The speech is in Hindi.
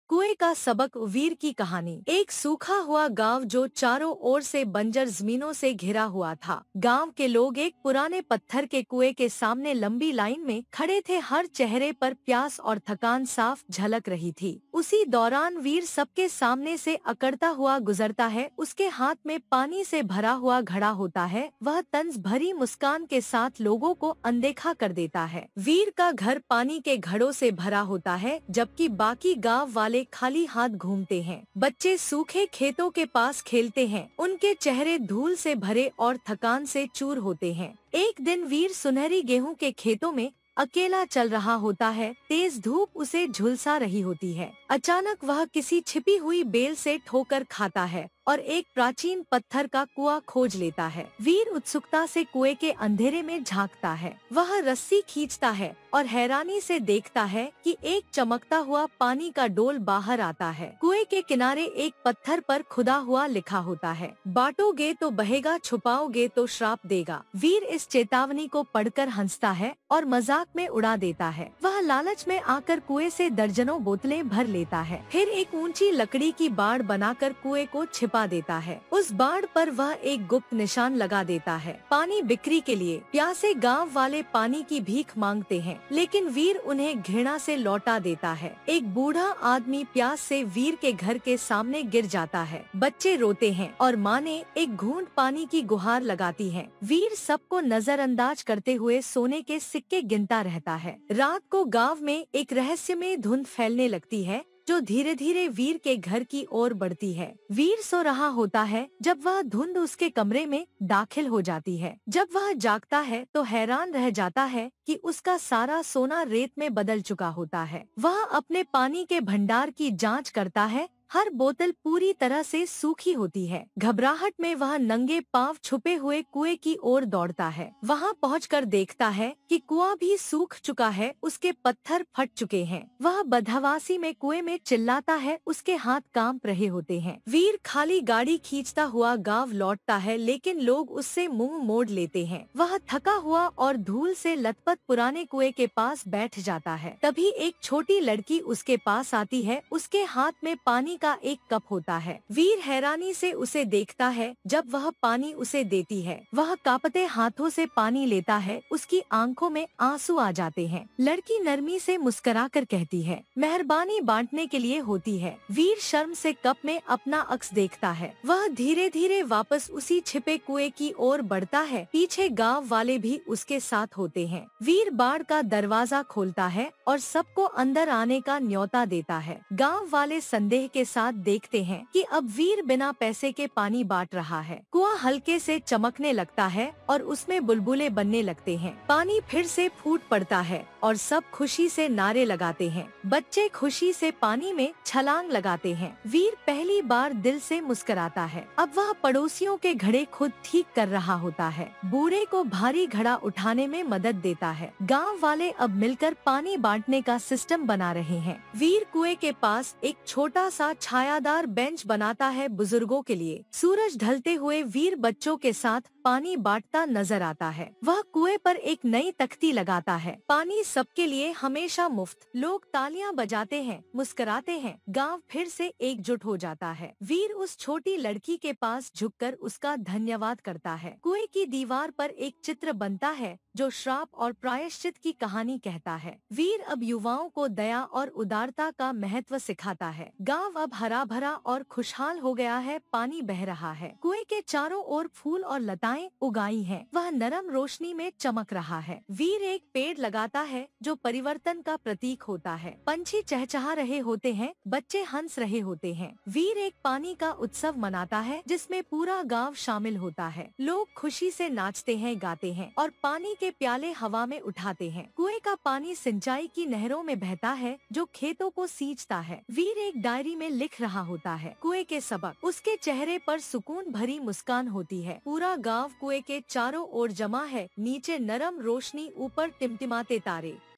कुएं का सबक वीर की कहानी। एक सूखा हुआ गांव जो चारों ओर से बंजर जमीनों से घिरा हुआ था। गांव के लोग एक पुराने पत्थर के कुएं के सामने लंबी लाइन में खड़े थे। हर चेहरे पर प्यास और थकान साफ झलक रही थी। उसी दौरान वीर सबके सामने से अकड़ता हुआ गुजरता है। उसके हाथ में पानी से भरा हुआ घड़ा होता है। वह तंज भरी मुस्कान के साथ लोगों को अनदेखा कर देता है। वीर का घर पानी के घड़ों से भरा होता है, जबकि बाकी गांव वाले खाली हाथ घूमते हैं। बच्चे सूखे खेतों के पास खेलते हैं। उनके चेहरे धूल से भरे और थकान से चूर होते हैं। एक दिन वीर सुनहरी गेहूं के खेतों में अकेला चल रहा होता है। तेज धूप उसे झुलसा रही होती है। अचानक वह किसी छिपी हुई बेल से ठोकर खाता है और एक प्राचीन पत्थर का कुआं खोज लेता है। वीर उत्सुकता से कुएं के अंधेरे में झांकता है। वह रस्सी खींचता है और हैरानी से देखता है कि एक चमकता हुआ पानी का डोल बाहर आता है। कुएं के किनारे एक पत्थर पर खुदा हुआ लिखा होता है, बांटोगे तो बहेगा, छुपाओगे तो श्राप देगा। वीर इस चेतावनी को पढ़कर हंसता है और मजाक में उड़ा देता है। वह लालच में आकर कुएं से दर्जनों बोतलें भर लेता है। फिर एक ऊंची लकड़ी की बाड़ बनाकर कुएं को छिपा देता है। उस बाड़ पर वह एक गुप्त निशान लगा देता है, पानी बिक्री के लिए। प्यासे गांव वाले पानी की भीख मांगते हैं, लेकिन वीर उन्हें घृणा से लौटा देता है। एक बूढ़ा आदमी प्यास से वीर के घर के सामने गिर जाता है। बच्चे रोते हैं और माँ ने एक घूंट पानी की गुहार लगाती है। वीर सबको नजरअंदाज करते हुए सोने के सिक्के गिनता रहता है। रात को गांव में एक रहस्यमय धुंध फैलने लगती है, जो धीरे धीरे वीर के घर की ओर बढ़ती है। वीर सो रहा होता है जब वह धुंध उसके कमरे में दाखिल हो जाती है। जब वह जागता है तो हैरान रह जाता है कि उसका सारा सोना रेत में बदल चुका होता है। वह अपने पानी के भंडार की जांच करता है। हर बोतल पूरी तरह से सूखी होती है। घबराहट में वह नंगे पांव छुपे हुए कुएं की ओर दौड़ता है। वहां पहुंचकर देखता है कि कुआं भी सूख चुका है, उसके पत्थर फट चुके हैं। वह बदहवासी में कुएं में चिल्लाता है, उसके हाथ कांप रहे होते हैं। वीर खाली गाड़ी खींचता हुआ गांव लौटता है, लेकिन लोग उससे मुंह मोड़ लेते हैं। वह थका हुआ और धूल से लथपथ पुराने कुएं के पास बैठ जाता है। तभी एक छोटी लड़की उसके पास आती है। उसके हाथ में पानी का एक कप होता है। वीर हैरानी से उसे देखता है। जब वह पानी उसे देती है, वह कांपते हाथों से पानी लेता है। उसकी आंखों में आंसू आ जाते हैं। लड़की नरमी से मुस्कुराकर कहती है, मेहरबानी बांटने के लिए होती है। वीर शर्म से कप में अपना अक्स देखता है। वह धीरे धीरे वापस उसी छिपे कुएं की ओर बढ़ता है। पीछे गांव वाले भी उसके साथ होते हैं। वीर बाड़ का दरवाजा खोलता है और सबको अंदर आने का न्योता देता है। गांव वाले संदेह के साथ देखते हैं कि अब वीर बिना पैसे के पानी बांट रहा है। कुआं हल्के से चमकने लगता है और उसमें बुलबुले बनने लगते हैं। पानी फिर से फूट पड़ता है और सब खुशी से नारे लगाते हैं। बच्चे खुशी से पानी में छलांग लगाते हैं। वीर पहली बार दिल से मुस्कुराता है। अब वह पड़ोसियों के घड़े खुद ठीक कर रहा होता है। बूढ़े को भारी घड़ा उठाने में मदद देता है। गांव वाले अब मिलकर पानी बांटने का सिस्टम बना रहे हैं। वीर कुएं के पास एक छोटा सा छायादार बेंच बनाता है बुजुर्गों के लिए। सूरज ढलते हुए वीर बच्चों के साथ पानी बांटता नजर आता है। वह कुएं पर एक नई तख्ती लगाता है, पानी सबके लिए, हमेशा मुफ्त। लोग तालियां बजाते हैं, मुस्कुराते हैं। गांव फिर से एकजुट हो जाता है। वीर उस छोटी लड़की के पास झुककर उसका धन्यवाद करता है। कुएं की दीवार पर एक चित्र बनता है जो श्राप और प्रायश्चित की कहानी कहता है। वीर अब युवाओं को दया और उदारता का महत्व सिखाता है। गांव अब हरा भरा और खुशहाल हो गया है। पानी बह रहा है। कुएं के चारों ओर फूल और लताएं उगाई हैं। वह नरम रोशनी में चमक रहा है। वीर एक पेड़ लगाता है जो परिवर्तन का प्रतीक होता है। पंछी चहचहा रहे होते हैं, बच्चे हंस रहे होते हैं। वीर एक पानी का उत्सव मनाता है जिसमें पूरा गांव शामिल होता है। लोग खुशी से नाचते हैं, गाते हैं और पानी के प्याले हवा में उठाते हैं। कुएं का पानी सिंचाई की नहरों में बहता है जो खेतों को सींचता है। वीर एक डायरी में लिख रहा होता है कुएं के सबक। उसके चेहरे पर सुकून भरी मुस्कान होती है। पूरा गांव कुएं के चारों ओर जमा है। नीचे नरम रोशनी, ऊपर टिमटिमाते तारे।